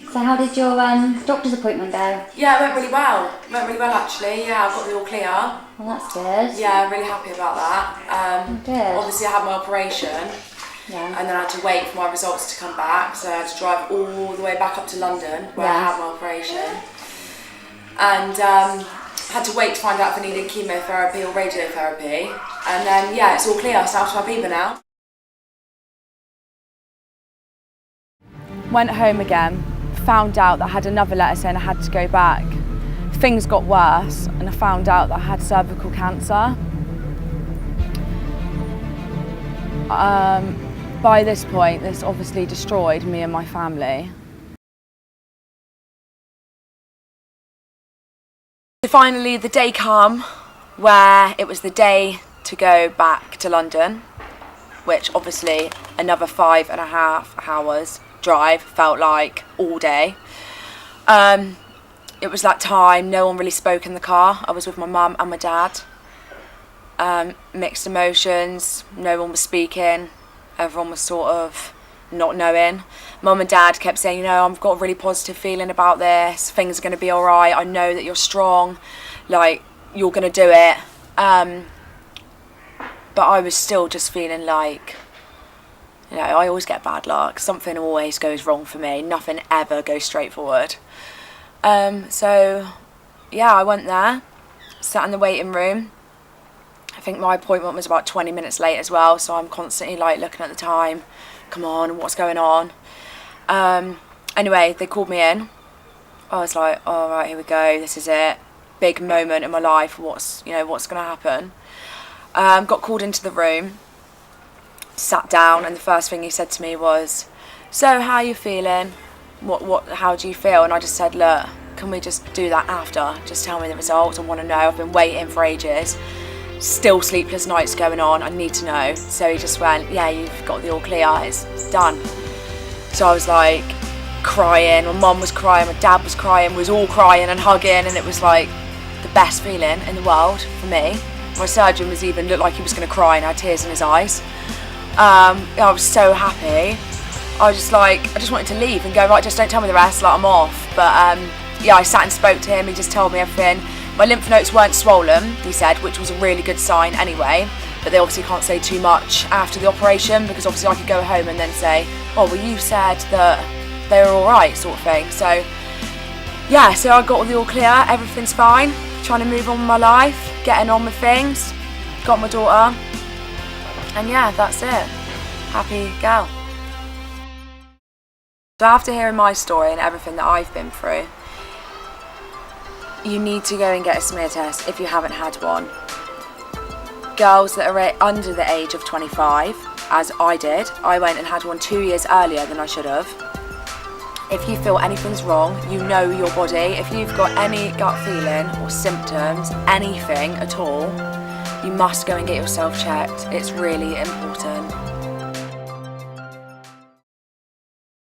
So how did your doctor's appointment go? Yeah, it went really well. It went really well actually. Yeah, I got the all clear. Well, that's good. Yeah, really happy about that. Good. Obviously I had my operation. Yeah. And then I had to wait for my results to come back. So I had to drive all the way back up to London where I had my operation. And had to wait to find out if I needed chemotherapy or radiotherapy. And then yeah, it's all clear. So I'm to my beaver now. Went home again. Found out that I had another letter saying I had to go back. Things got worse and I found out that I had cervical cancer. By this point, this obviously destroyed me and my family. So finally the day came where it was the day to go back to London, which obviously another 5.5 hours drive felt like all day. It was that time, no one really spoke in the car. I was with my mum and my dad. Mixed emotions, no one was speaking, everyone was sort of not knowing. Mum and dad kept saying, you know, I've got a really positive feeling about this, things are going to be alright, I know that you're strong, like, you're going to do it. But I was still just feeling like, you know, I always get bad luck. Something always goes wrong for me. Nothing ever goes straight forward. So, yeah, I went there, sat in the waiting room. I think my appointment was about 20 minutes late as well, so I'm constantly like looking at the time. Come on, what's going on? Anyway, they called me in. I was like, all right, here we go. This is it. Big moment in my life. What's going to happen? Got called into the room. Sat down, and the first thing he said to me was, so how are you feeling? How do you feel? And I just said, look, can we just do that after? Just tell me the results, I want to know, I've been waiting for ages. Still sleepless nights going on, I need to know. So he just went, yeah, you've got the all clear, it's done. So I was like crying, my mum was crying, my dad was crying, we was all crying and hugging, and it was like the best feeling in the world for me. My surgeon was even looked like he was going to cry and had tears in his eyes. I was so happy. I was just like, I just wanted to leave and go, right, just don't tell me the rest, like I'm off. But yeah, I sat and spoke to him, he just told me everything. My lymph nodes weren't swollen, he said, which was a really good sign anyway, but they obviously can't say too much after the operation, because obviously I could go home and then say, oh, well, you said that they were alright, sort of thing. So yeah, so I got the all clear, everything's fine, trying to move on with my life, getting on with things, got my daughter. And yeah, that's it. Happy girl. So after hearing my story and everything that I've been through, you need to go and get a smear test if you haven't had one. Girls that are under the age of 25, as I did, I went and had one 2 years earlier than I should have. If you feel anything's wrong, you know your body. If you've got any gut feeling or symptoms, anything at all, you must go and get yourself checked. It's really important.